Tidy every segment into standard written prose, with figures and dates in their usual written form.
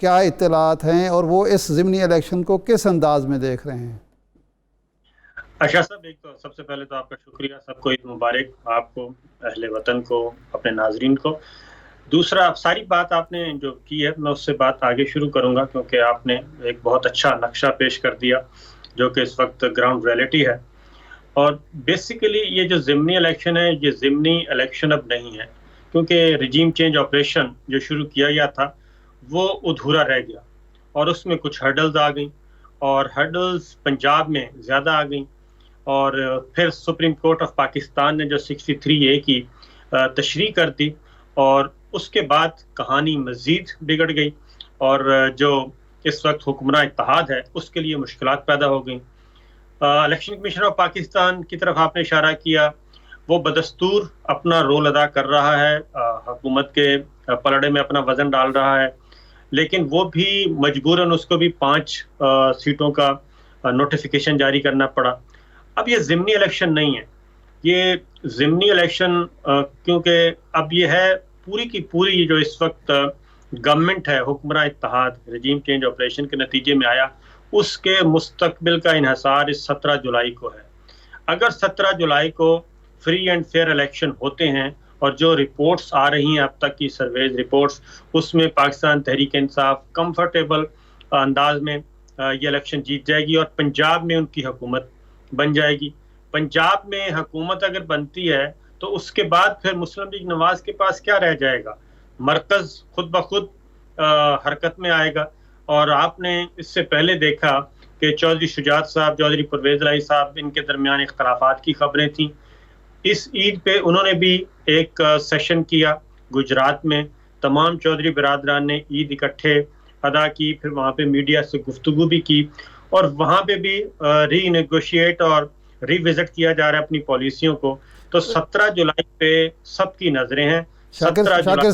کیا اطلاعات ہیں اور وہ اس ضمنی الیکشن کو کس انداز میں دیکھ رہے ہیں؟ اشار صاحب، ایک تو سب سے پہلے تو آپ کا شکریہ، سب کو عید مبارک، آپ کو، اہل وطن کو، اپنے ناظرین کو۔ دوسرا، ساری بات آپ نے جو کی ہے میں اس سے بات آگے شروع کروں گا، کیونکہ آپ نے ایک بہت اچھا نقشہ پیش کر دیا جو کہ اس وقت گراؤنڈ ریئلٹی ہے۔ اور بیسیکلی یہ جو ضمنی الیکشن ہے، یہ ضمنی الیکشن اب نہیں ہے، کیونکہ رجیم چینج آپریشن جو شروع کیا گیا تھا وہ ادھورا رہ گیا، اور اس میں کچھ ہرڈلز آ گئیں، اور ہرڈلز پنجاب میں زیادہ آ گئیں، اور پھر سپریم کورٹ آف پاکستان نے جو 63A کی تشریح کر دی، اور اس کے بعد کہانی مزید بگڑ گئی، اور جو اس وقت حکمراں اتحاد ہے اس کے لیے مشکلات پیدا ہو گئیں۔ الیکشن کمیشن آف پاکستان کی طرف آپ نے اشارہ کیا، وہ بدستور اپنا رول ادا کر رہا ہے، حکومت کے پلڑے میں اپنا وزن ڈال رہا ہے، لیکن وہ بھی مجبوراً اس کو بھی 5 سیٹوں کا نوٹیفیکیشن جاری کرنا پڑا۔ اب یہ ضمنی الیکشن نہیں ہے، یہ ضمنی الیکشن کیونکہ اب یہ ہے پوری کی پوری جو اس وقت گورنمنٹ ہے، حکمراں اتحاد، رجیم چینج آپریشن کے نتیجے میں آیا، اس کے مستقبل کا انحصار اس 17 جولائی کو ہے۔ اگر 17 جولائی کو فری اینڈ فیئر الیکشن ہوتے ہیں، اور جو رپورٹس آ رہی ہیں اب تک کی سرویز رپورٹس، اس میں پاکستان تحریک انصاف کمفرٹیبل انداز میں یہ الیکشن جیت جائے گی، اور پنجاب میں ان کی حکومت بن جائے گی۔ پنجاب میں حکومت اگر بنتی ہے تو اس کے بعد پھر مسلم لیگ نواز کے پاس کیا رہ جائے گا؟ مرکز خود بخود حرکت میں آئے گا۔ اور آپ نے اس سے پہلے دیکھا کہ چودھری شجاعت صاحب، چودھری پرویز الہی صاحب، ان کے درمیان اختلافات کی خبریں تھیں۔ اس عید پہ انہوں نے بھی ایک سیشن کیا گجرات میں، تمام چودھری برادران نے عید اکٹھے ادا کی، پھر وہاں پہ میڈیا سے گفتگو بھی کی، اور وہاں پہ بھی ری نیگوشیٹ اور ری وزٹ کیا جا رہا ہے اپنی پالیسیوں کو۔ تو 17 جولائی پہ سب کی نظریں ہیں۔ شاکر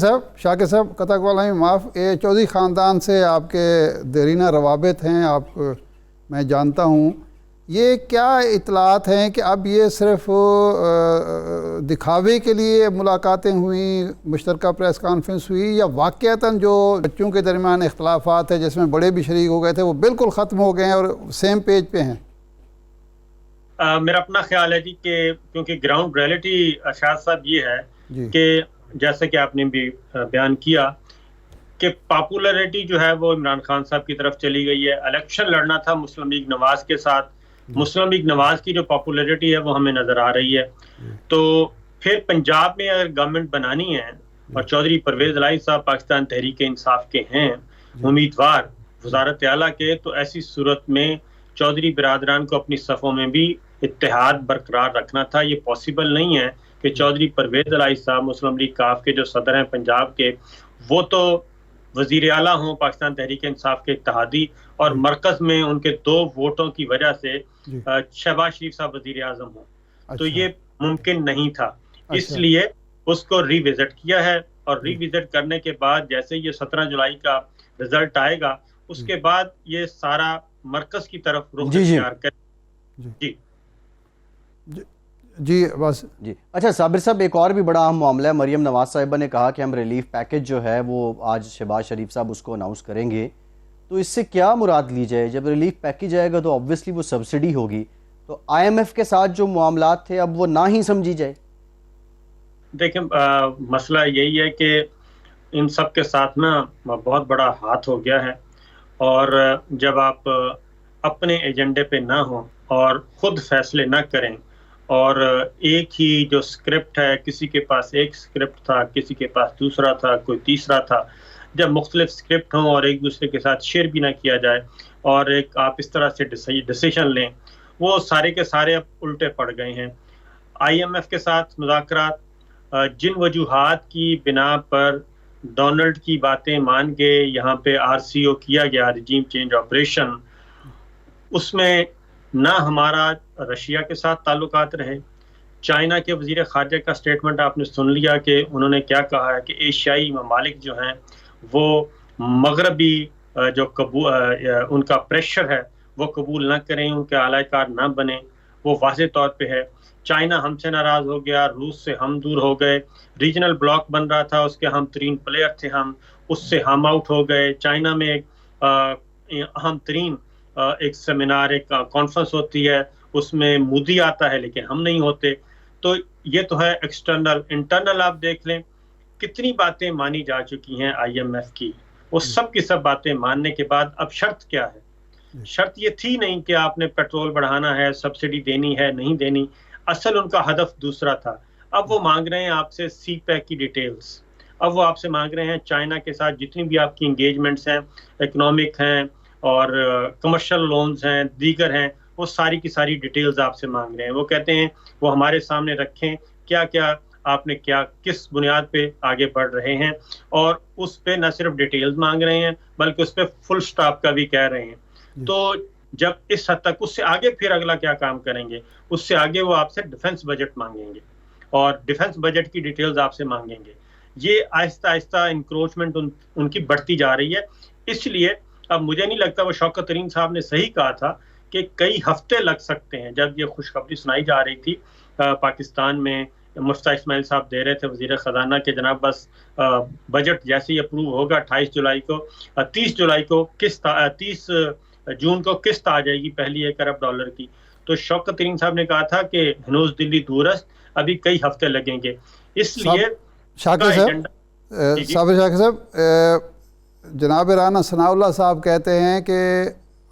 صاحب قطع والا معاف، چودھری خاندان سے آپ کے دیرینہ روابط ہیں، آپ میں جانتا ہوں، یہ کیا اطلاعات ہیں کہ اب یہ صرف دکھاوے کے لیے ملاقاتیں ہوئیں، مشترکہ پریس کانفرنس ہوئی، یا واقعتاً جو بچوں کے درمیان اختلافات ہیں جس میں بڑے بھی شریک ہو گئے تھے وہ بالکل ختم ہو گئے ہیں اور سیم پیج پہ ہیں؟ میرا اپنا خیال ہے جی کہ کیونکہ گراؤنڈ ریئلٹی اشاد صاحب یہ ہے کہ جیسے کہ آپ نے بھی بیان کیا کہ پاپولرٹی جو ہے وہ عمران خان صاحب کی طرف چلی گئی ہے۔ الیکشن لڑنا تھا مسلم لیگ نواز کے ساتھ، مسلم لیگ نواز کی جو پاپولرٹی ہے وہ ہمیں نظر آ رہی ہے۔ تو پھر پنجاب میں اگر گورنمنٹ بنانی ہے اور چودھری پرویز الہی صاحب پاکستان تحریک انصاف کے ہیں امیدوار وزارت اعلیٰ کے، تو ایسی صورت میں چودھری برادران کو اپنی صفوں میں بھی اتحاد برقرار رکھنا تھا۔ یہ پاسبل نہیں ہے کہ چودھری پرویز الہی صاحب مسلم لیگ کاف کے جو صدر ہیں پنجاب کے، وہ تو وزیر اعلیٰ ہوں پاکستان تحریک انصاف کے اتحادی، اور مرکز میں ان کے 2 ووٹوں کی وجہ سے شہباز شریف صاحب وزیر اعظم ہوں۔ تو یہ ممکن نہیں تھا، اس لیے اس کو ری وزٹ کیا ہے، اور ری وزٹ کرنے کے بعد جیسے یہ 17 جولائی کا رزلٹ آئے گا، اس کے بعد یہ سارا مرکز کی طرف رخ اختیار کرے۔ جی بس جی اچھا صابر صاحب، ایک اور بھی بڑا اہم معاملہ ہے، مریم نواز صاحبہ نے کہا کہ ہم ریلیف پیکج جو ہے وہ آج شہباز شریف صاحب اس کو اناؤنس کریں گے، تو اس سے کیا مراد لی جائے؟ جب ریلیف پیکج آئے گا تو obviously وہ سبسڈی ہوگی، تو IMF کے ساتھ جو معاملات تھے اب وہ نہ ہی سمجھی جائے؟ دیکھیں مسئلہ یہی ہے کہ ان سب کے ساتھ نا بہت بڑا ہاتھ ہو گیا ہے، اور جب آپ اپنے ایجنڈے پہ نہ ہوں اور خود فیصلے نہ کریں، اور ایک ہی جو سکرپٹ ہے، کسی کے پاس ایک سکرپٹ تھا، کسی کے پاس دوسرا تھا، کوئی تیسرا تھا، جب مختلف سکرپٹ ہوں اور ایک دوسرے کے ساتھ شیئر بھی نہ کیا جائے، اور ایک آپ اس طرح سے ڈیسیشن لیں، وہ سارے کے سارے اب الٹے پڑ گئے ہیں۔ IMF کے ساتھ مذاکرات جن وجوہات کی بنا پر ڈونلڈ کی باتیں مان کے یہاں پہ RCO کیا گیا، رجیم چینج آپریشن، اس میں نہ ہمارا رشیا کے ساتھ تعلقات رہے۔ چائنا کے وزیر خارجہ کا سٹیٹمنٹ آپ نے سن لیا کہ انہوں نے کیا کہا ہے کہ ایشیائی ممالک جو ہیں وہ مغربی جو ان کا پریشر ہے وہ قبول نہ کریں، ان کے اعلی کار نہ بنیں، وہ واضح طور پہ ہے. چائنا ہم سے ناراض ہو گیا, روس سے ہم دور ہو گئے, ریجنل بلاک بن رہا تھا, اس کے اہم ترین پلیئر تھے ہم, اس سے ہم آؤٹ ہو گئے. چائنا میں اہم ترین ایک سیمینار, ایک کانفرنس ہوتی ہے, اس میں مودی آتا ہے لیکن ہم نہیں ہوتے. تو یہ تو ہے ایکسٹرنل. انٹرنل آپ دیکھ لیں کتنی باتیں مانی جا چکی ہیں آئی ایم ایف کی, وہ سب کی سب باتیں ماننے کے بعد اب شرط کیا ہے؟ شرط یہ تھی نہیں کہ آپ نے پیٹرول بڑھانا ہے, سبسڈی دینی ہے, نہیں دینی. اصل ان کا ہدف دوسرا تھا. اب وہ مانگ رہے ہیں آپ سے سی پیک کی ڈیٹیلز. اب وہ آپ سے مانگ رہے ہیں چائنا کے ساتھ جتنی بھی آپ کی انگیجمنٹس ہیں, اکنامک ہیں اور کمرشل لونز ہیں, دیگر ہیں, وہ ساری کی ساری ڈیٹیلز آپ سے مانگ رہے ہیں. وہ کہتے ہیں وہ ہمارے سامنے رکھیں کیا کیا آپ نے کیا کس بنیاد پہ آگے بڑھ رہے ہیں, اور اس پہ نہ صرف ڈیٹیلز مانگ رہے ہیں بلکہ اس پہ فل سٹاپ کا بھی کہہ رہے ہیں. تو جب اس حد تک, اس سے آگے پھر اگلا کیا کام کریں گے؟ اس سے آگے وہ آپ سے ڈیفنس بجٹ مانگیں گے اور ڈیفنس بجٹ کی ڈیٹیلز آپ سے مانگیں گے. یہ آہستہ آہستہ انکروچمنٹ ان کی بڑھتی جا رہی ہے. اس لیے اب مجھے نہیں لگتا, وہ شوکت ترین صاحب نے صحیح کہا تھا کہ کئی ہفتے لگ سکتے ہیں. جب یہ خوشخبری سنائی جا رہی تھی پاکستان میں, مفتاح اسماعیل صاحب دے رہے تھے وزیر خزانہ کے جناب بس بجٹ جیسے ہی اپروو ہوگا 28 جولائی کو, 30 جولائی کو قسط, 30 جون کو قسط آ جائے گی پہلی $1 ارب کی. تو شوکت ترین صاحب نے کہا تھا کہ ہنوز دلی دورست, ابھی کئی ہفتے لگیں گے. اس لیے شاکر صاحب, جناب رانا ثناء اللہ صاحب کہتے ہیں کہ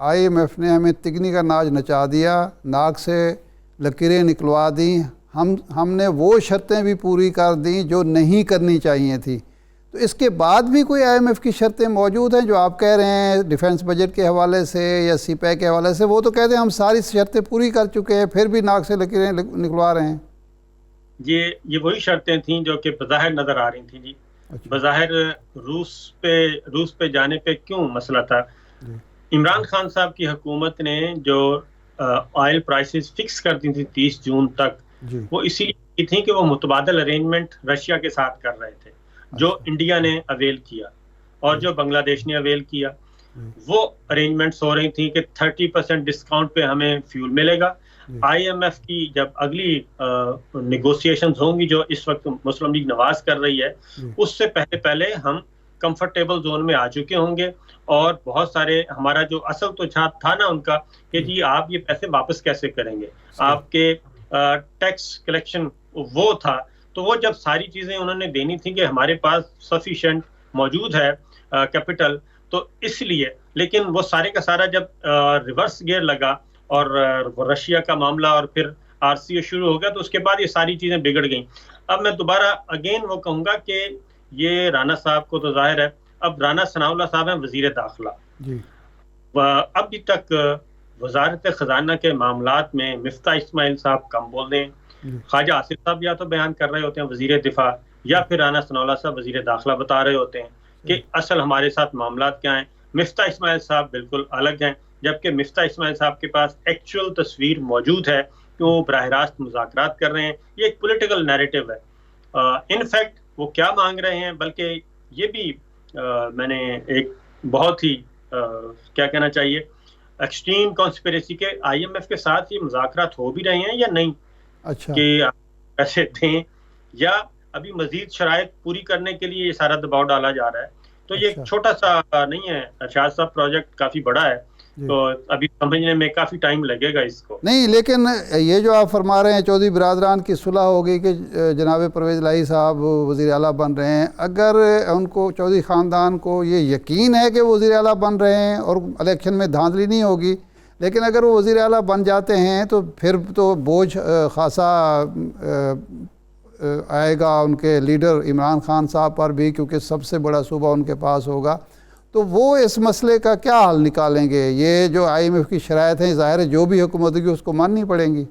آئی ایم ایف نے ہمیں تگنی کا ناچ نچا دیا, ناک سے لکیریں نکلوا دیں, ہم نے وہ شرطیں بھی پوری کر دیں جو نہیں کرنی چاہیے تھی. تو اس کے بعد بھی کوئی آئی ایم ایف کی شرطیں موجود ہیں جو آپ کہہ رہے ہیں ڈیفنس بجٹ کے حوالے سے یا سی پیک کے حوالے سے؟ وہ تو کہتے ہیں ہم ساری شرطیں پوری کر چکے ہیں, پھر بھی ناک سے لکیریں نکلوا رہے ہیں. یہ وہی شرطیں تھیں جو کہ بظاہر نظر آ رہی تھیں جی. بظاہر روس پہ جانے پہ کیوں مسئلہ تھا؟ عمران خان صاحب کی حکومت نے جو آئل پرائسز فکس کر دی تھی 30 جون تک, وہ اسی لیے تھی کہ وہ متبادل ارینجمنٹ رشیا کے ساتھ کر رہے تھے, جو انڈیا نے اویل کیا اور جو بنگلہ دیش نے اویل کیا. وہ ارینجمنٹس ہو رہی تھیں کہ 30% ڈسکاؤنٹ پہ ہمیں فیول ملے گا. آئی ایم ایف کی جب اگلی نیگوسیشنز ہوں گی جو اس وقت مسلم لیگ نواز کر رہی ہے, اس سے پہلے ہم کمفرٹیبل زون میں آ چکے ہوں گے. اور بہت سارے ہمارا جو اصل تو تھا نا ان کا کہ جی آپ یہ پیسے واپس کیسے کریں گے, آپ کے ٹیکس کلیکشن وہ تھا. تو وہ جب ساری چیزیں انہوں نے دینی تھی کہ ہمارے پاس سفیشینٹ موجود ہے کیپٹل, تو اس لیے, لیکن وہ سارے کا سارا جب ریورس گیئر لگا اور رشیا کا معاملہ اور پھر آر سی او شروع ہو گیا, تو اس کے بعد یہ ساری چیزیں بگڑ گئیں. اب میں دوبارہ اگین وہ کہوں گا کہ یہ رانا صاحب کو تو ظاہر ہے, اب رانا ثناء اللہ صاحب ہیں وزیر داخلہ, ابھی تک وزارت خزانہ کے معاملات میں مفتاح اسماعیل صاحب کم بول رہے ہیں. خواجہ آصف صاحب یا تو بیان کر رہے ہوتے ہیں وزیر دفاع, یا پھر رانا ثناء اللہ صاحب وزیر داخلہ بتا رہے ہوتے ہیں کہ اصل ہمارے ساتھ معاملات کیا ہیں. مفتاح اسماعیل صاحب بالکل الگ ہیں, جبکہ مفتاح اسماعیل صاحب کے پاس ایکچوئل تصویر موجود ہے کہ وہ براہ راست مذاکرات کر رہے ہیں. یہ ایک پولیٹیکل نیریٹو ہے. ان فیکٹ وہ کیا مانگ رہے ہیں, بلکہ یہ بھی میں نے ایک بہت ہی کیا کہنا چاہیے ایکسٹریم کانسپیریسی کے آئی ایم ایف کے ساتھ یہ مذاکرات ہو بھی رہے ہیں یا نہیں, کہ پیسے دیں یا ابھی مزید شرائط پوری کرنے کے لیے یہ سارا دباؤ ڈالا جا رہا ہے. تو یہ ایک چھوٹا سا نہیں ہے ارشاد صاحب, پروجیکٹ کافی بڑا ہے, تو ابھی سمجھنے میں کافی ٹائم لگے گا اس کو. نہیں, لیکن یہ جو آپ فرما رہے ہیں چودھری برادران کی صلح ہوگی کہ جناب پرویز الہی صاحب وزیر اعلیٰ بن رہے ہیں, اگر ان کو چودھری خاندان کو یہ یقین ہے کہ وہ وزیر اعلیٰ بن رہے ہیں اور الیکشن میں دھاندلی نہیں ہوگی, لیکن اگر وہ وزیر اعلیٰ بن جاتے ہیں تو پھر تو بوجھ خاصا آئے گا ان کے لیڈر عمران خان صاحب پر بھی, کیونکہ سب سے بڑا صوبہ ان کے پاس ہوگا. تو وہ اس مسئلے کا کیا حل نکالیں گے؟ یہ جو آئی ایم ایف کی شرائط ہیں ظاہر ہے جو بھی حکومت ہوگی اس کو ماننی پڑیں گی.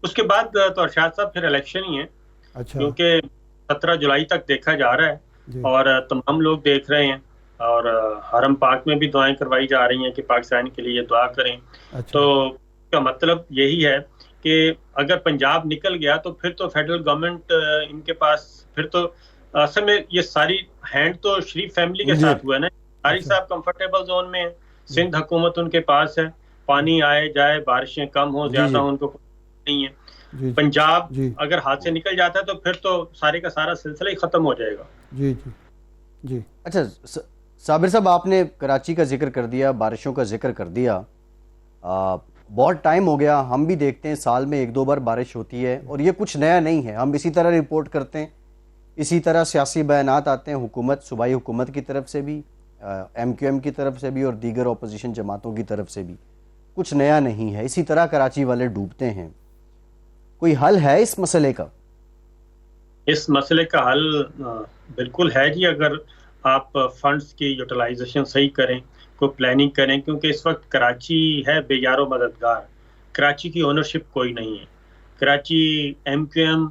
اس کے بعد تو ارشاد صاحب پھر الیکشن ہی ہے, کیونکہ 17 جولائی تک دیکھا جا رہا ہے اور تمام لوگ دیکھ رہے ہیں, اور حرم پاک میں بھی دعائیں کروائی جا رہی ہیں کہ پاکستان کے لیے دعا کریں. تو اس کا مطلب یہی ہے کہ اگر پنجاب نکل گیا تو پھر تو فیڈرل گورنمنٹ ان کے پاس, پھر تو اصل میں یہ ساری ہینڈ تو شریف فیملی کے ساتھ ہوا ہے نا. طارق صاحب کمفرٹیبل زون میں ہیں, سندھ حکومت ان کے پاس ہے, پانی آئے جائے، بارشیں کم ہوں زیادہ ہوں، ان کو نہیں ہے. پنجاب اگر ہاتھ سے نکل جاتا ہے تو پھر تو سارے کا سارا سلسلہ ہی ختم ہو جائے گا. جی جی جی. اچھا صابر صاحب، آپ نے کراچی کا ذکر کر دیا، بارشوں کا ذکر کر دیا. بہت ٹائم ہو گیا، ہم بھی دیکھتے ہیں سال میں 1-2 بار بارش ہوتی ہے، اور یہ کچھ نیا نہیں ہے. ہم اسی طرح رپورٹ کرتے ہیں، اسی طرح سیاسی بیانات آتے ہیں حکومت، صوبائی حکومت کی طرف سے بھی، ایم کیو ایم کی طرف سے بھی، اور دیگر اپوزیشن جماعتوں کی طرف سے بھی. کچھ نیا نہیں ہے، اسی طرح کراچی والے ڈوبتے ہیں. کوئی حل ہے اس مسئلے کا؟ اس مسئلے کا حل بالکل ہے جی، اگر آپ فنڈز کی یوٹیلائزیشن صحیح کریں، کوئی پلاننگ کریں، کیونکہ اس وقت کراچی ہے بے یار و مددگار. کراچی کی اونرشپ کوئی نہیں ہے. کراچی ایم کیو ایم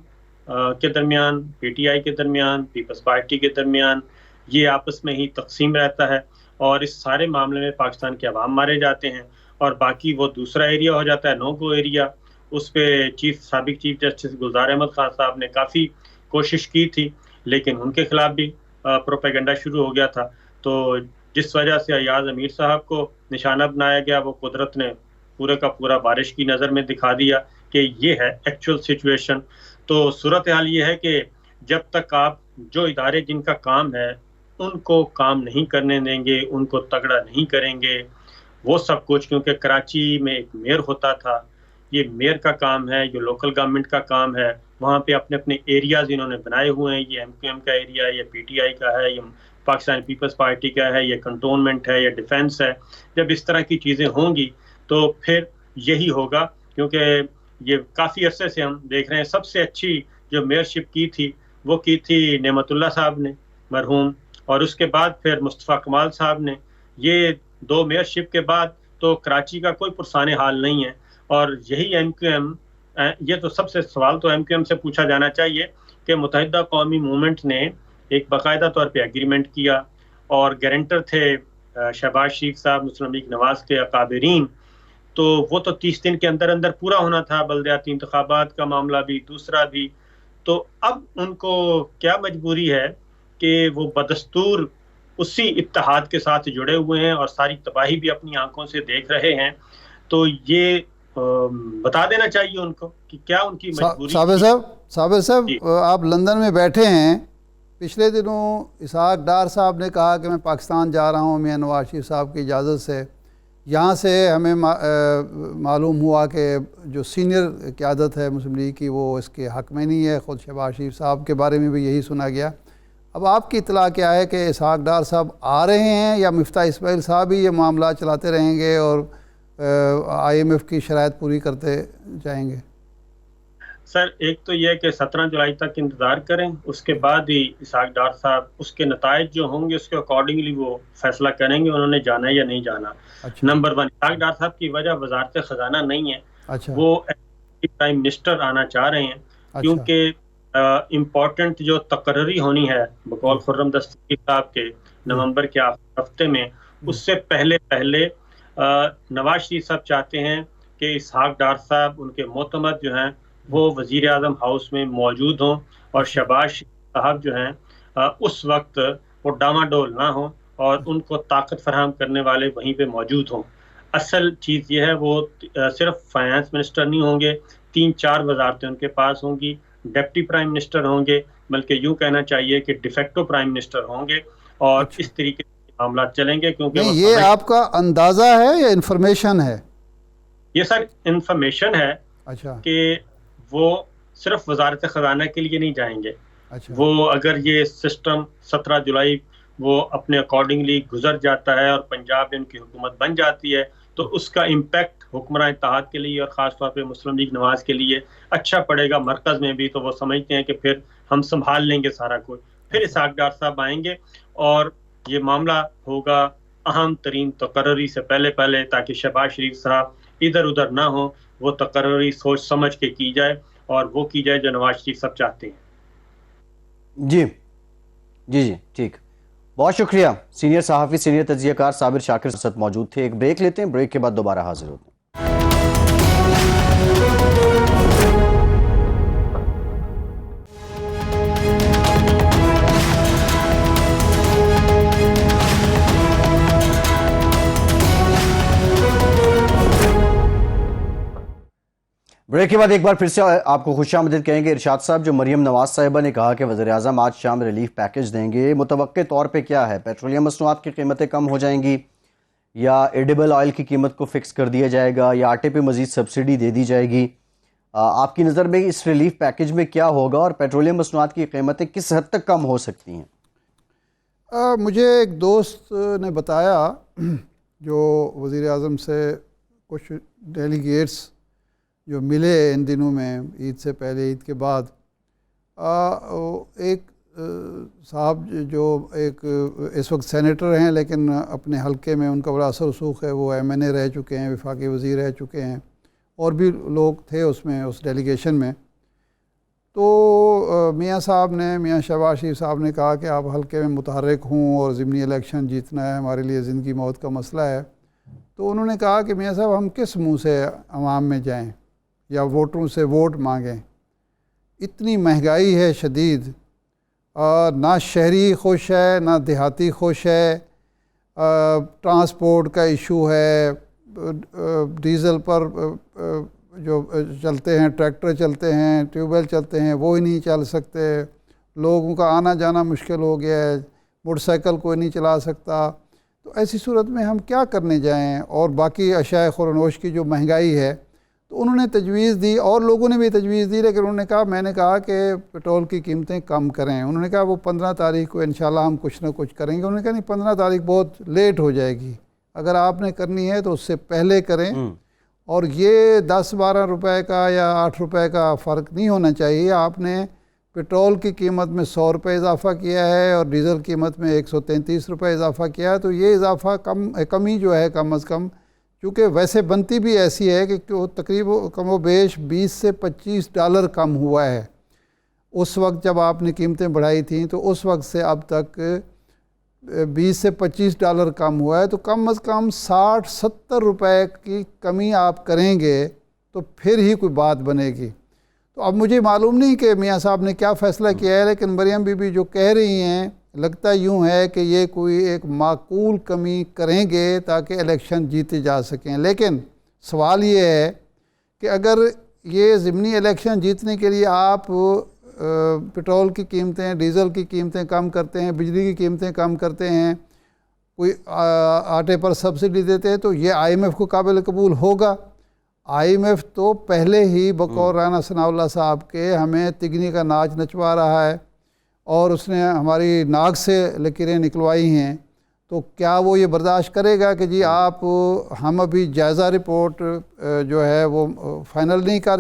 کے درمیان، پی ٹی آئی کے درمیان، پیپلز پارٹی کے درمیان یہ آپس میں ہی تقسیم رہتا ہے، اور اس سارے معاملے میں پاکستان کے عوام مارے جاتے ہیں، اور باقی وہ دوسرا ایریا ہو جاتا ہے، نو گو ایریا. اس پہ سابق چیف جسٹس گلزار احمد خان صاحب نے کافی کوشش کی تھی، لیکن ان کے خلاف بھی پروپیگنڈا شروع ہو گیا تھا. تو جس وجہ سے ایاز امیر صاحب کو نشانہ بنایا گیا، وہ قدرت نے پورے کا پورا بارش کی نظر میں دکھا دیا کہ یہ ہے ایکچوئل سچویشن. تو صورتحال یہ ہے کہ جب تک آپ جو ادارے جن کا کام ہے ان کو کام نہیں کرنے دیں گے، ان کو تگڑا نہیں کریں گے، وہ سب کچھ، کیونکہ کراچی میں ایک میئر ہوتا تھا، یہ میئر کا کام ہے، یہ لوکل گورنمنٹ کا کام ہے. وہاں پہ اپنے اپنے ایریاز انہوں نے بنائے ہوئے ہیں، یہ ایم کیو ایم کا ایریا ہے، یہ پی ٹی آئی کا ہے، یہ پاکستان پیپلز پارٹی کا ہے، یہ کنٹونمنٹ ہے، یہ ڈیفینس ہے. جب اس طرح کی چیزیں ہوں گی تو پھر یہی ہوگا، کیونکہ یہ کافی عرصے سے ہم دیکھ رہے ہیں. سب سے اچھی جو میئرشپ کی تھی وہ کی تھی نعمت اللہ صاحب نے مرحوم، اور اس کے بعد پھر مصطفیٰ کمال صاحب نے. یہ 2 میئرشپ کے بعد تو کراچی کا کوئی پرسان حال نہیں ہے. اور یہی ایم کیو ایم، یہ تو سب سے سوال تو ایم کیو ایم سے پوچھا جانا چاہیے کہ متحدہ قومی موومنٹ نے ایک باقاعدہ طور پہ ایگریمنٹ کیا، اور گارنٹر تھے شہباز شریف صاحب، مسلم لیگ نواز کے اکابرین. تو وہ تو 30 دن کے اندر اندر پورا ہونا تھا، بلدیاتی انتخابات کا معاملہ بھی، دوسرا بھی. تو اب ان کو کیا مجبوری ہے کہ وہ بدستور اسی اتحاد کے ساتھ جڑے ہوئے ہیں اور ساری تباہی بھی اپنی آنکھوں سے دیکھ رہے ہیں. تو یہ بتا دینا چاہیے ان کو کہ کیا ان کی مجبوری. صابر صاحب آپ لندن میں بیٹھے ہیں، پچھلے دنوں اسحاق ڈار صاحب نے کہا کہ میں پاکستان جا رہا ہوں میاں نواز شریف صاحب کی اجازت سے. یہاں سے ہمیں معلوم ہوا کہ جو سینئر قیادت ہے مسلم لیگ کی وہ اس کے حق میں نہیں ہے. خود شہباز شریف صاحب کے بارے میں بھی یہی سنا گیا. اب آپ کی اطلاع کیا ہے کہ اسحاق ڈار صاحب آ رہے ہیں، یا مفتاح اسماعیل صاحب ہی یہ معاملات چلاتے رہیں گے اور آئی ایم ایف کی شرائط پوری کرتے جائیں گے؟ سر ایک تو یہ کہ 17 جولائی تک انتظار کریں، اس کے بعد ہی اسحاق ڈار صاحب اس کے نتائج جو ہوں گے اس کے اکارڈنگلی وہ فیصلہ کریں گے انہوں نے جانا ہے یا نہیں جانا. نمبر 1، اسحاق ڈار صاحب کی وجہ وزارت خزانہ نہیں ہے، وہ پرائم منسٹر آنا چاہ رہے ہیں، کیونکہ امپورٹنٹ جو تقرری ہونی ہے بقول خرم دستگیر صاحب کے نومبر کے آخری ہفتے میں، اس سے پہلے نواز شریف صاحب چاہتے ہیں کہ اسحاق ڈار صاحب ان کے معتمد جو ہیں وہ وزیر اعظم ہاؤس میں موجود ہوں، اور شہباز شریف صاحب جو ہیں اس وقت وہ ڈاماڈول نہ ہوں اور ان کو طاقت فراہم کرنے والے وہیں پہ موجود ہوں. اصل چیز یہ ہے وہ صرف فائنانس منسٹر نہیں ہوں گے، 3-4 وزارتیں ان کے پاس ہوں گی، ڈپٹی پرائم منسٹر ہوں گے، بلکہ یوں کہنا چاہیے کہ ڈیفیکٹو پرائم منسٹر ہوں گے، اور اس طریقے سے معاملات چلیں گے. کیونکہ یہ آپ کا اندازہ ہے یا انفارمیشن ہے؟ یہ سر انفارمیشن ہے کہ وہ صرف وزارت خزانہ کے لیے نہیں جائیں گے. وہ اگر یہ سسٹم 17 جولائی وہ اپنے اکارڈنگلی گزر جاتا ہے اور پنجاب میں ان کی حکومت بن جاتی ہے تو اس کا امپیکٹ حکمراں اتحاد کے لیے اور خاص طور پہ مسلم لیگ نواز کے لیے اچھا پڑے گا. مرکز میں بھی تو وہ سمجھتے ہیں کہ پھر ہم سنبھال لیں گے سارا کچھ. پھر اسحاق ڈار صاحب آئیں گے اور یہ معاملہ ہوگا اہم ترین تقرری سے پہلے تاکہ شہباز شریف صاحب ادھر ادھر نہ ہوں، وہ تقرری سوچ سمجھ کے کی جائے اور وہ کی جائے جو نواز شریف صاحب چاہتے ہیں. جی ٹھیک، بہت شکریہ. سینئر صحافی سینئر تجزیہ کار صابر شاکر ساتھ موجود تھے. ایک بریک لیتے ہیں، بریک کے بعد دوبارہ حاضر ہوتے ہیں. بریک کے بعد ایک بار پھر سے آپ کو خوش آمدید کہیں گے ارشاد صاحب. جو مریم نواز صاحبہ نے کہا کہ وزیر اعظم آج شام ریلیف پیکج دیں گے، متوقع طور پہ کیا ہے؟ پیٹرولیم مصنوعات کی قیمتیں کم ہو جائیں گی، یا ایڈیبل آئل کی قیمت کو فکس کر دیا جائے گا، یا آٹے پہ مزید سبسڈی دے دی جائے گی؟ آپ کی نظر میں اس ریلیف پیکج میں کیا ہوگا اور پیٹرولیم مصنوعات کی قیمتیں کس حد تک کم ہو سکتی ہیں؟ مجھے ایک دوست نے بتایا جو وزیر اعظم سے کچھ ڈیلیگیٹس جو ملے ان دنوں میں، عید سے پہلے عید کے بعد، ایک صاحب جو ایک اس وقت سینیٹر ہیں لیکن اپنے حلقے میں ان کا بڑا اثر رسوخ ہے، وہ MNA رہ چکے ہیں، وفاقی وزیر رہ چکے ہیں، اور بھی لوگ تھے اس میں، اس ڈیلیگیشن میں. تو میاں صاحب نے، میاں شہباز شریف صاحب نے کہا کہ آپ حلقے میں متحرک ہوں اور ضمنی الیکشن جیتنا ہے، ہمارے لیے زندگی موت کا مسئلہ ہے. تو انہوں نے کہا کہ میاں صاحب ہم کس منہ سے عوام میں جائیں یا ووٹروں سے ووٹ مانگیں؟ اتنی مہنگائی ہے شدید، نہ شہری خوش ہے نہ دیہاتی خوش ہے، ٹرانسپورٹ کا ایشو ہے، ڈیزل پر جو چلتے ہیں، ٹریکٹر چلتے ہیں، ٹیوب ویل چلتے ہیں، وہ ہی نہیں چل سکتے، لوگوں کا آنا جانا مشکل ہو گیا ہے، موٹر سائیکل کوئی نہیں چلا سکتا. تو ایسی صورت میں ہم کیا کرنے جائیں؟ اور باقی اشیاء خورنوش کی جو مہنگائی ہے. تو انہوں نے تجویز دی اور لوگوں نے بھی تجویز دی، لیکن انہوں نے کہا، میں نے کہا کہ پیٹرول کی قیمتیں کم کریں. انہوں نے کہا وہ 15 تاریخ کو انشاءاللہ ہم کچھ نہ کچھ کریں گے. انہوں نے کہا نہیں، 15 تاریخ بہت لیٹ ہو جائے گی، اگر آپ نے کرنی ہے تو اس سے پہلے کریں. اور یہ 10-12 روپے کا یا 8 روپے کا فرق نہیں ہونا چاہیے. آپ نے پیٹرول کی قیمت میں 100 روپے اضافہ کیا ہے اور ڈیزل قیمت میں 133 روپے اضافہ کیا ہے، تو یہ اضافہ کمی جو ہے کم از کم، چونکہ ویسے بنتی بھی ایسی ہے کہ تقریباً کم و بیش $20 سے $25 کم ہوا ہے. اس وقت جب آپ نے قیمتیں بڑھائی تھیں تو اس وقت سے اب تک $20 سے $25 کم ہوا ہے. تو کم از کم 60-70 روپے کی کمی آپ کریں گے تو پھر ہی کوئی بات بنے گی. تو اب مجھے معلوم نہیں کہ میاں صاحب نے کیا فیصلہ کیا ہے، لیکن مریم بی بی جو کہہ رہی ہیں لگتا یوں ہے کہ یہ کوئی ایک معقول کمی کریں گے تاکہ الیکشن جیتے جا سکیں. لیکن سوال یہ ہے کہ اگر یہ ضمنی الیکشن جیتنے کے لیے آپ پیٹرول کی قیمتیں، ڈیزل کی قیمتیں کم کرتے ہیں، بجلی کی قیمتیں کم کرتے ہیں، کوئی آٹے پر سبسڈی دیتے ہیں، تو یہ IMF کو قابل قبول ہوگا؟ IMF تو پہلے ہی بقول رانا ثناء اللہ صاحب کے ہمیں تگنی کا ناچ نچوا رہا ہے اور اس نے ہماری ناک سے لکیریں نکلوائی ہیں. تو کیا وہ یہ برداشت کرے گا کہ جی آپ، ہم ابھی جائزہ رپورٹ جو ہے وہ فائنل نہیں کر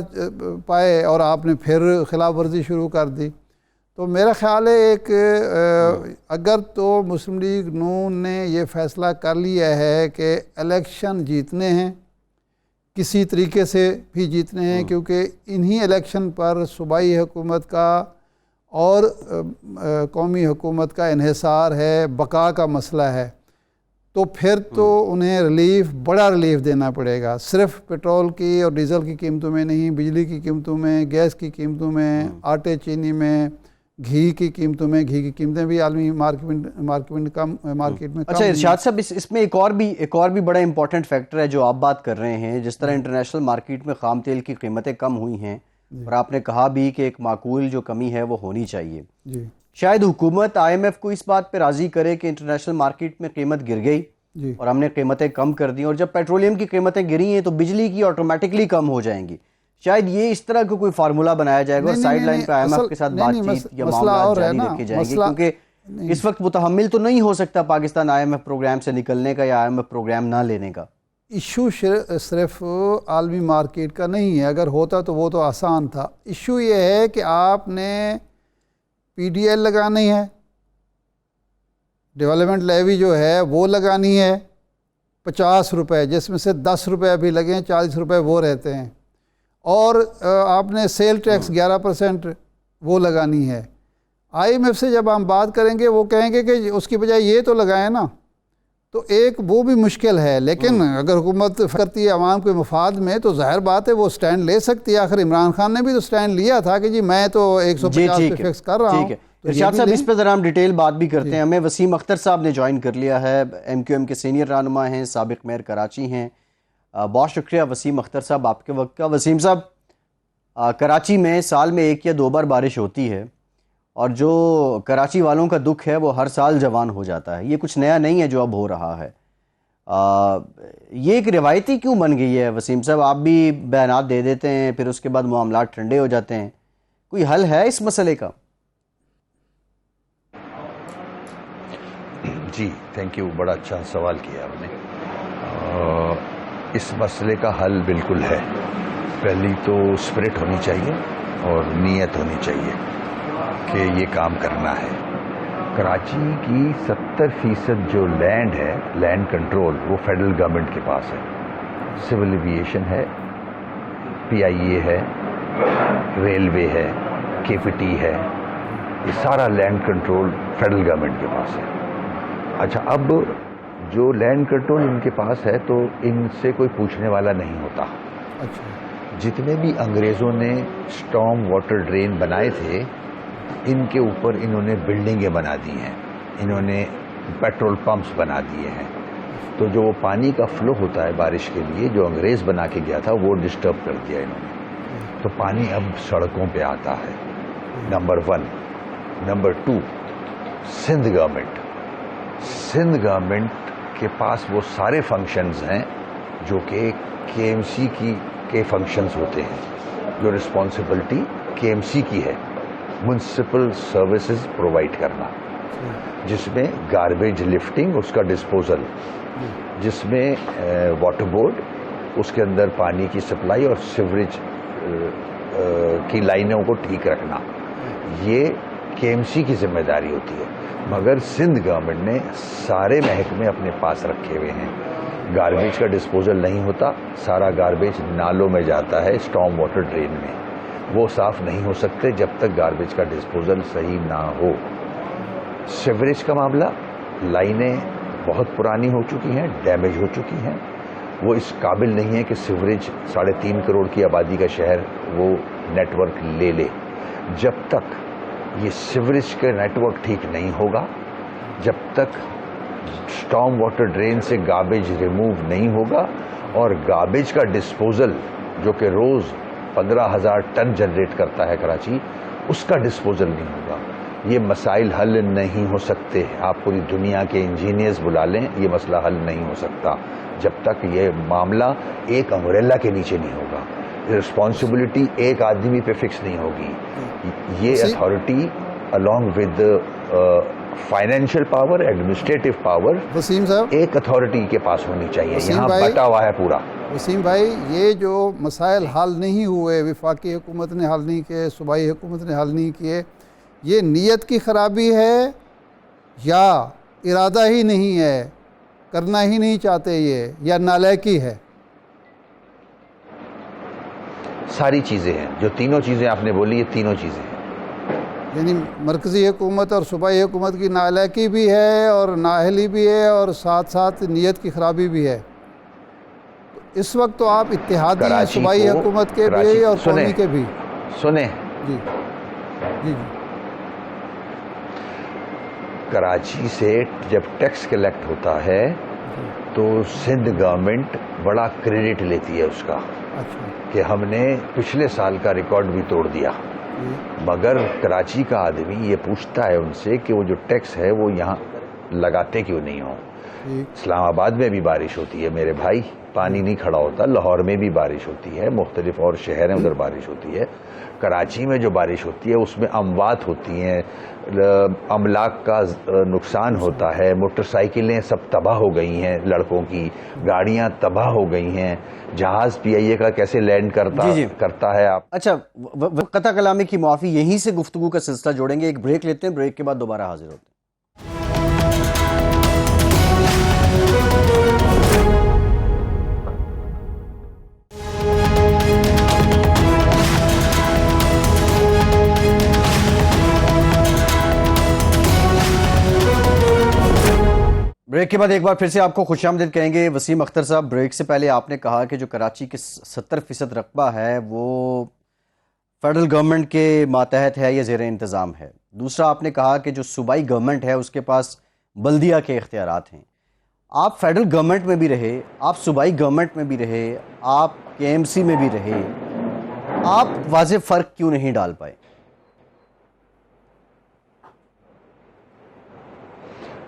پائے اور آپ نے پھر خلاف ورزی شروع کر دی؟ تو میرا خیال ہے اگر تو مسلم لیگ نون نے یہ فیصلہ کر لیا ہے کہ الیکشن جیتنے ہیں، کسی طریقے سے بھی جیتنے ہیں، کیونکہ انہی الیکشن پر صوبائی حکومت کا اور قومی حکومت کا انحصار ہے، بقا کا مسئلہ ہے، تو پھر تو انہیں بڑا ریلیف دینا پڑے گا. صرف پیٹرول کی اور ڈیزل کی قیمتوں میں نہیں، بجلی کی قیمتوں میں، گیس کی قیمتوں میں، آٹے چینی میں، گھی کی قیمتوں میں. گھی کی قیمتیں بھی عالمی مارکیٹ میں. اچھا ارشاد صاحب، اس میں ایک اور بھی بڑا امپورٹنٹ فیکٹر ہے جو آپ بات کر رہے ہیں. جس طرح انٹرنیشنل مارکیٹ میں خام تیل کی قیمتیں کم ہوئی ہیں اور آپ نے کہا بھی کہ ایک معقول جو کمی ہے وہ ہونی چاہیے، شاید حکومت IMF کو اس بات پہ راضی کرے کہ انٹرنیشنل مارکیٹ میں قیمت گر گئی اور ہم نے قیمتیں کم کر دی، اور جب پیٹرولیم کی قیمتیں گری ہیں تو بجلی کی آٹومیٹکلی کم ہو جائیں گی. شاید یہ اس طرح کا کوئی فارمولا بنایا جائے گا اور سائیڈ لائن پہ IMF کے ساتھ بات چیت یا معاملات جاری رکھے جائیں گے، کیونکہ اس وقت متحمل تو نہیں ہو سکتا پاکستان IMF پروگرام سے نکلنے کا یا IMF پروگرام نہ لینے کا. ایشو صرف عالمی مارکیٹ کا نہیں ہے، اگر ہوتا تو وہ تو آسان تھا. ایشو یہ ہے کہ آپ نے PDL لگانی ہے، ڈیولپمنٹ لیوی جو ہے وہ لگانی ہے 50 روپے، جس میں سے 10 روپے ابھی لگیں، 40 روپے وہ رہتے ہیں، اور آپ نے سیل ٹیکس 11% وہ لگانی ہے. IMF سے جب ہم بات کریں گے وہ کہیں گے کہ اس کی بجائے یہ تو لگائیں نا، تو ایک وہ بھی مشکل ہے. لیکن اگر حکومت کرتی ہے عوام کے مفاد میں تو ظاہر بات ہے وہ سٹینڈ لے سکتی ہے. آخر عمران خان نے بھی تو سٹینڈ لیا تھا کہ جی میں تو 150 پہ فکس کر رہا ہوں. ارشاد صاحب اس پہ ذرا ہم ڈیٹیل بات بھی کرتے ہیں. ہمیں وسیم اختر صاحب نے جوائن کر لیا ہے، MQM کے سینئر رہنما ہیں، سابق میئر کراچی ہیں. بہت شکریہ وسیم اختر صاحب آپ کے وقت کا. وسیم صاحب، کراچی میں سال میں 1 یا 2 بار بارش ہوتی ہے اور جو کراچی والوں کا دکھ ہے وہ ہر سال جوان ہو جاتا ہے. یہ کچھ نیا نہیں ہے جو اب ہو رہا ہے. یہ ایک روایتی کیوں بن گئی ہے وسیم صاحب؟ آپ بھی بیانات دے دیتے ہیں پھر اس کے بعد معاملات ٹھنڈے ہو جاتے ہیں. کوئی حل ہے اس مسئلے کا؟ جی تھینک یو، بڑا اچھا سوال کیا آپ نے. اس مسئلے کا حل بالکل ہے. پہلی تو اسپرٹ ہونی چاہیے اور نیت ہونی چاہیے کہ یہ کام کرنا ہے. کراچی کی 70% جو لینڈ ہے، لینڈ کنٹرول، وہ فیڈرل گورنمنٹ کے پاس ہے. سول ایویشن ہے، PIA ہے، ریلوے ہے، KPT ہے، یہ سارا لینڈ کنٹرول فیڈرل گورنمنٹ کے پاس ہے. اچھا، اب جو لینڈ کنٹرول ان کے پاس ہے تو ان سے کوئی پوچھنے والا نہیں ہوتا. اچھا، جتنے بھی انگریزوں نے اسٹارم واٹر ڈرین بنائے تھے ان کے اوپر انہوں نے بلڈنگیں بنا دی ہیں، انہوں نے پیٹرول پمپس بنا دیے ہیں. تو جو پانی کا فلو ہوتا ہے بارش کے لیے جو انگریز بنا کے گیا تھا وہ ڈسٹرب کر دیا انہوں نے. تو پانی اب سڑکوں پہ آتا ہے. نمبر 1. نمبر 2، سندھ گورنمنٹ کے پاس وہ سارے فنکشنز ہیں جو کہ KMC کے فنکشنز ہوتے ہیں. جو رسپانسبلٹی KMC کی ہے، میونسپل سروسز پرووائڈ کرنا، جس میں گاربیج لفٹنگ، اس کا ڈسپوزل، جس میں واٹر بورڈ، اس کے اندر پانی کی سپلائی اور سیوریج کی لائنوں کو ٹھیک رکھنا، یہ KMC کی ذمہ داری ہوتی ہے. مگر سندھ گورنمنٹ نے سارے محکمے اپنے پاس رکھے ہوئے ہیں. گاربیج کا ڈسپوزل نہیں ہوتا، سارا گاربیج نالوں میں جاتا ہے اسٹارم واٹر ڈرین میں. وہ صاف نہیں ہو سکتے جب تک گاربیج کا ڈسپوزل صحیح نہ ہو. سیوریج کا معاملہ، لائنیں بہت پرانی ہو چکی ہیں، ڈیمیج ہو چکی ہیں، وہ اس قابل نہیں ہے کہ سیوریج 3.5 کروڑ کی آبادی کا شہر وہ نیٹ ورک لے لے. جب تک یہ سیوریج کا نیٹ ورک ٹھیک نہیں ہوگا، جب تک اسٹارم واٹر ڈرین سے گاربیج ریموو نہیں ہوگا اور گاربیج کا ڈسپوزل جو کہ روز 15,000 ٹن جنریٹ کرتا ہے کراچی، اس کا ڈسپوزل نہیں ہوگا، یہ مسائل حل نہیں ہو سکتے. آپ پوری دنیا کے انجینئرز بلا لیں، یہ مسئلہ حل نہیں ہو سکتا جب تک یہ معاملہ ایک امبریلا کے نیچے نہیں ہوگا. رسپانسبلٹی ایک آدمی پہ فکس نہیں ہوگی. یہ authority along with financial power, administrative power, Waseem صاحب ایک اتھارٹی کے پاس ہونی چاہیے. وسیم یہاں بھائی، بٹا ہوا ہے پورا. وسیم بھائی، یہ جو مسائل حل نہیں ہوئے، وفاقی حکومت نے حل نہیں کیے، صوبائی حکومت نے حل نہیں کیے، یہ نیت کی خرابی ہے یا ارادہ ہی نہیں ہے، کرنا ہی نہیں چاہتے یہ، یا نالائکی ہے؟ ساری چیزیں ہیں. جو تینوں چیزیں آپ نے بولی، یہ تینوں چیزیں ہیں. یعنی مرکزی حکومت اور صوبائی حکومت کی نالائکی بھی ہے اور نااہلی بھی ہے اور ساتھ ساتھ نیت کی خرابی بھی ہے. اس وقت تو آپ اتحادی ہیں صوبائی حکومت کے بھی اور قومی کے بھی. سنیں جی جی جی کراچی سے جب ٹیکس کلیکٹ ہوتا ہے تو سندھ گورنمنٹ بڑا کریڈٹ لیتی ہے اس کا اچھا کہ ہم نے پچھلے سال کا ریکارڈ بھی توڑ دیا. مگر کراچی کا آدمی یہ پوچھتا ہے ان سے کہ وہ جو ٹیکس ہے وہ یہاں لگاتے کیوں نہیں ہو. اسلام آباد میں بھی بارش ہوتی ہے میرے بھائی، پانی نہیں کھڑا ہوتا. لاہور میں بھی بارش ہوتی ہے، مختلف اور شہر ہیں ادھر بارش ہوتی ہے. کراچی میں جو بارش ہوتی ہے اس میں اموات ہوتی ہیں، املاک کا نقصان ہوتا ہے. موٹر سائیکلیں سب تباہ ہو گئی ہیں، لڑکوں کی گاڑیاں تباہ ہو گئی ہیں. جہاز PIA کا کیسے لینڈ کرتا ہے. آپ اچھا، قطع کلامی کی معافی، یہیں سے گفتگو کا سلسلہ جوڑیں گے. ایک بریک لیتے ہیں، بریک کے بعد دوبارہ حاضر ہوتے ہیں. بریک کے بعد ایک بار پھر سے آپ کو خوش آمدید کہیں گے. وسیم اختر صاحب، بریک سے پہلے آپ نے کہا کہ جو کراچی کے 70% رقبہ ہے وہ فیڈرل گورنمنٹ کے ماتحت ہے یا زیر انتظام ہے. دوسرا آپ نے کہا کہ جو صوبائی گورنمنٹ ہے اس کے پاس بلدیہ کے اختیارات ہیں. آپ فیڈرل گورنمنٹ میں بھی رہے، آپ صوبائی گورنمنٹ میں بھی رہے، آپ KMC میں بھی رہے. آپ واضح فرق کیوں نہیں ڈال پائے؟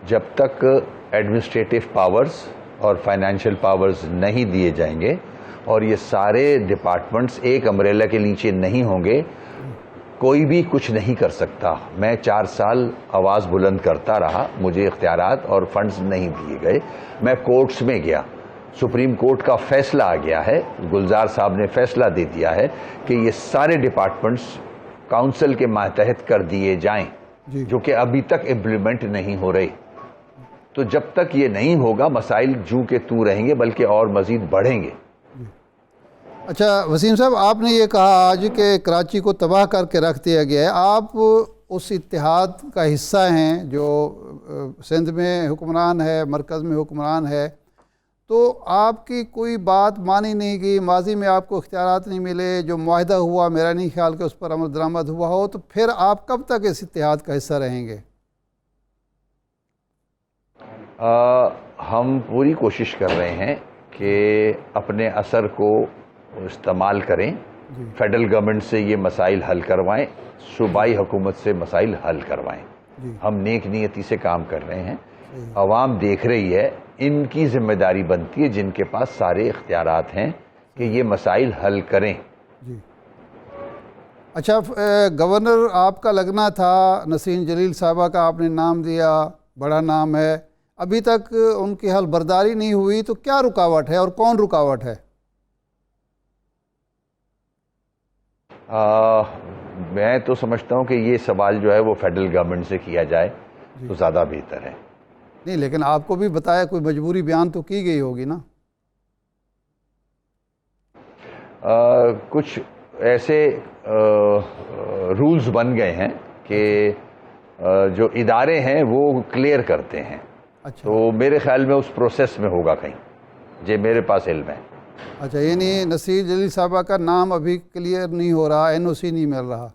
جب تک ایڈمنسٹریٹو پاورز اور فائنینشیل پاورز نہیں دیے جائیں گے اور یہ سارے ڈپارٹمنٹس ایک امبریلا کے نیچے نہیں ہوں گے، کوئی بھی کچھ نہیں کر سکتا۔ میں 4 سال آواز بلند کرتا رہا، مجھے اختیارات اور فنڈز نہیں دیے گئے، میں کورٹس میں گیا، سپریم کورٹ کا فیصلہ آ گیا ہے، گلزار صاحب نے فیصلہ دے دیا ہے کہ یہ سارے ڈپارٹمنٹس کاؤنسل کے ماتحت کر دیے جائیں، جو کہ ابھی تک امپلیمنٹ نہیں ہو رہے۔ تو جب تک یہ نہیں ہوگا مسائل جو کہ تو رہیں گے بلکہ اور مزید بڑھیں گے۔ اچھا وسیم صاحب، آپ نے یہ کہا آج کہ کراچی کو تباہ کر کے رکھ دیا گیا ہے، آپ اس اتحاد کا حصہ ہیں جو سندھ میں حکمران ہے، مرکز میں حکمران ہے، تو آپ کی کوئی بات مانی نہیں گئی، ماضی میں آپ کو اختیارات نہیں ملے، جو معاہدہ ہوا میرا نہیں خیال کہ اس پر عمل درآمد ہوا ہو، تو پھر آپ کب تک اس اتحاد کا حصہ رہیں گے؟ ہم پوری کوشش کر رہے ہیں کہ اپنے اثر کو استعمال کریں، فیڈرل گورنمنٹ سے یہ مسائل حل کروائیں، صوبائی حکومت سے مسائل حل کروائیں۔ ہم نیک نیتی سے کام کر رہے ہیں، عوام دیکھ رہی ہے، ان کی ذمہ داری بنتی ہے جن کے پاس سارے اختیارات ہیں کہ یہ مسائل حل کریں۔ اچھا گورنر آپ کا لگنا تھا، نسرین جلیل صاحبہ کا آپ نے نام دیا، بڑا نام ہے، ابھی تک ان کی حل برداری نہیں ہوئی، تو کیا رکاوٹ ہے اور کون رکاوٹ ہے؟ میں تو سمجھتا ہوں کہ یہ سوال جو ہے وہ فیڈرل گورنمنٹ سے کیا جائے تو زیادہ بہتر ہے۔ نہیں لیکن آپ کو بھی بتایا کوئی مجبوری بیان تو کی گئی ہوگی نا؟ کچھ ایسے رولز بن گئے ہیں کہ جو ادارے ہیں وہ کلیئر کرتے ہیں، تو میرے خیال میں اس پروسیس میں ہوگا کہیں، جی میرے پاس علم ہے۔ اچھا، یعنی نسرین جلیل صاحبہ کا نام ابھی کلیئر نہیں ہو رہا، این او سی نہیں مل رہا؟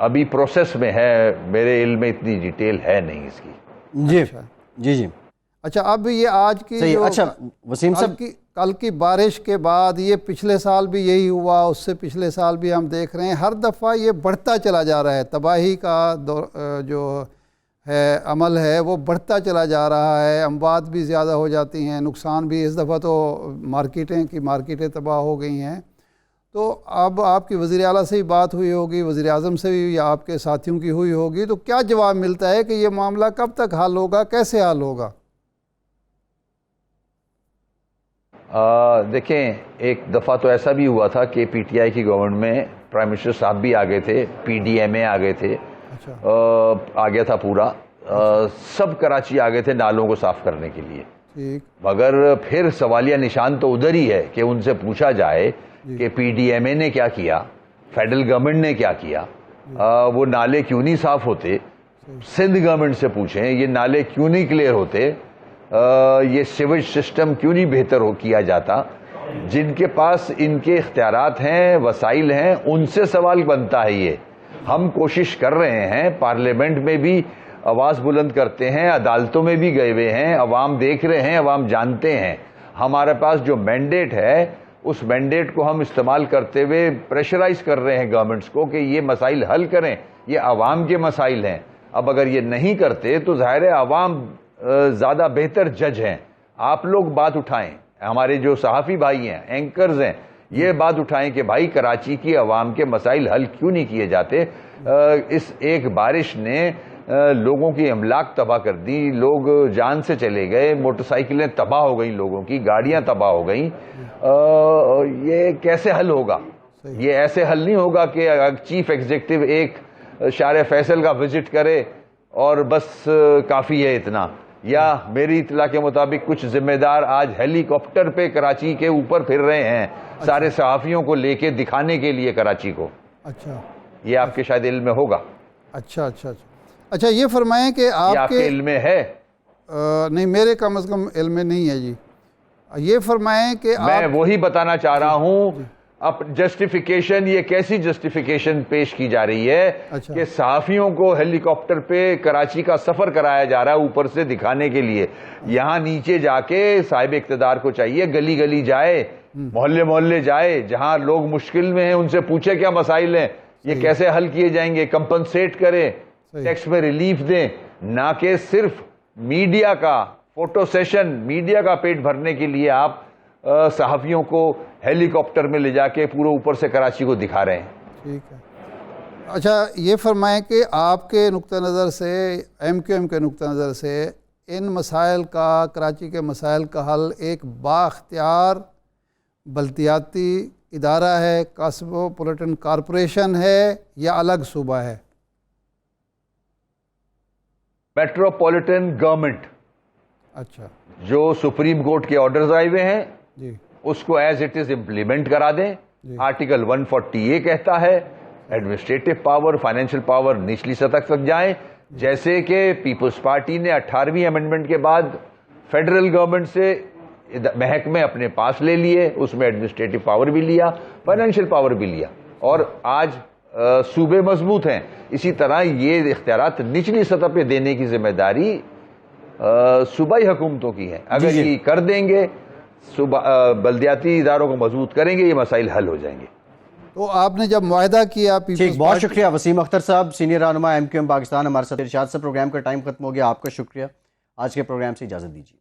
ابھی پروسیس میں ہے، میرے علم میں اتنی ڈیٹیل ہے نہیں اس کی۔ جی اچھا، اب یہ آج کی اچھا وسیم صاحب، کل کی بارش کے بعد یہ پچھلے سال بھی یہی ہوا، اس سے پچھلے سال بھی ہم دیکھ رہے ہیں، ہر دفعہ یہ بڑھتا چلا جا رہا ہے، تباہی کا جو ہے عمل ہے وہ بڑھتا چلا جا رہا ہے، اموات بھی زیادہ ہو جاتی ہیں، نقصان بھی، اس دفعہ تو مارکیٹیں تباہ ہو گئی ہیں۔ تو اب آپ کی وزیر اعلیٰ سے ہی بات ہوئی ہوگی، وزیر اعظم سے بھی یا آپ کے ساتھیوں کی ہوئی ہوگی، تو کیا جواب ملتا ہے کہ یہ معاملہ کب تک حل ہوگا، کیسے حل ہوگا؟ دیکھیں، ایک دفعہ تو ایسا بھی ہوا تھا کہ پی ٹی آئی کی گورنمنٹ میں پرائم منسٹر صاحب بھی آگے تھے، پی ڈی ایم اے آگے تھے، آگیا تھا پورا، سب کراچی آگے تھے نالوں کو صاف کرنے کے لیے، مگر پھر سوالیہ نشان تو ادھر ہی ہے کہ ان سے پوچھا جائے کہ پی ڈی ایم اے نے کیا کیا، فیڈرل گورنمنٹ نے کیا کیا، وہ نالے کیوں نہیں صاف ہوتے، سندھ گورنمنٹ سے پوچھیں یہ نالے کیوں نہیں کلیئر ہوتے، یہ سیویج سسٹم کیوں نہیں بہتر کیا جاتا۔ جن کے پاس ان کے اختیارات ہیں، وسائل ہیں، ان سے سوال بنتا ہے۔ یہ ہم کوشش کر رہے ہیں، پارلیمنٹ میں بھی آواز بلند کرتے ہیں، عدالتوں میں بھی گئے ہوئے ہیں، عوام دیکھ رہے ہیں، عوام جانتے ہیں۔ ہمارے پاس جو مینڈیٹ ہے اس مینڈیٹ کو ہم استعمال کرتے ہوئے پریشرائز کر رہے ہیں گورنمنٹس کو کہ یہ مسائل حل کریں، یہ عوام کے مسائل ہیں۔ اب اگر یہ نہیں کرتے تو ظاہر ہے عوام زیادہ بہتر جج ہیں، آپ لوگ بات اٹھائیں، ہمارے جو صحافی بھائی ہیں، اینکرز ہیں، یہ بات اٹھائیں کہ بھائی کراچی کی عوام کے مسائل حل کیوں نہیں کیے جاتے۔ اس ایک بارش نے لوگوں کی املاک تباہ کر دی، لوگ جان سے چلے گئے، موٹر سائیکلیں تباہ ہو گئیں، لوگوں کی گاڑیاں تباہ ہو گئیں۔ یہ کیسے حل ہوگا؟ یہ ایسے حل نہیں ہوگا کہ چیف ایگزیکٹو ایک شارع فیصل کا وزٹ کرے اور بس کافی ہے اتنا، یا میری اطلاع کے مطابق کچھ ذمہ دار آج ہیلی کاپٹر پہ کراچی کے اوپر پھر رہے ہیں، سارے صحافیوں کو لے کے دکھانے کے لیے کراچی کو۔ اچھا، یہ آپ کے شاید علم میں ہوگا۔ اچھا یہ فرمائیں کہ آپ کے علم میں ہے؟ نہیں، میرے کم از کم علم میں نہیں ہے جی۔ یہ فرمائیں کہ میں وہی بتانا چاہ رہا ہوں، اب جسٹیفیکیشن یہ کیسی جسٹیفیکیشن پیش کی جا رہی ہے اچھا۔ کہ صحافیوں کو ہیلی کاپٹر پہ کراچی کا سفر کرایا جا رہا ہے اوپر سے دکھانے کے لیے. یہاں نیچے جا کے صاحب اقتدار کو چاہیے گلی گلی جائے, محلے محلے جائے, جہاں لوگ مشکل میں ہیں ان سے پوچھے کیا مسائل ہیں, یہ کیسے حل کیے جائیں گے, کمپنسیٹ کریں, ٹیکس میں ریلیف دیں, نہ کہ صرف میڈیا کا فوٹو سیشن, میڈیا کا پیٹ بھرنے کے لیے آپ صحافیوں کو ہیلی کاپٹر میں لے جا کے پورے اوپر سے کراچی کو دکھا رہے ہیں. ٹھیک ہے. اچھا یہ فرمائیں کہ آپ کے نقطہ نظر سے, ایم کیو ایم کے نقطہ نظر سے, ان مسائل کا, کراچی کے مسائل کا حل ایک بااختیار بلدیاتی ادارہ ہے, کاسموپولیٹن کارپوریشن ہے, یا الگ صوبہ ہے؟ میٹروپولیٹن گورنمنٹ اچھا جو سپریم کورٹ کے آرڈرز آئے ہوئے ہیں جی, اس کو ایز اٹ از امپلیمنٹ کرا دیں. آرٹیکل 140 یہ کہتا ہے ایڈمنسٹریٹو پاور, فائنینشیل پاور نچلی سطح تک جائیں, جیسے کہ پیپلز پارٹی نے 18ویں امینڈمنٹ کے بعد فیڈرل گورنمنٹ سے محکمے اپنے پاس لے لیے, اس میں ایڈمنسٹریٹو پاور بھی لیا, فائنینشیل پاور بھی لیا, اور آج صوبے مضبوط ہیں. اسی طرح یہ اختیارات نچلی سطح پہ دینے کی ذمہ داری صوبائی حکومتوں کی ہے. اگر یہ کر دیں گے, بلدیاتی اداروں کو مضبوط کریں گے, یہ مسائل حل ہو جائیں گے. تو آپ نے جب معاہدہ کیا ٹھیک, بہت شکریہ وسیم اختر صاحب, سینئر رہنما ایم کیو ایم پاکستان, ہمارے ساتھ ارشاد سے. پروگرام کا ٹائم ختم ہو گیا, آپ کا شکریہ. آج کے پروگرام سے اجازت دیجیے.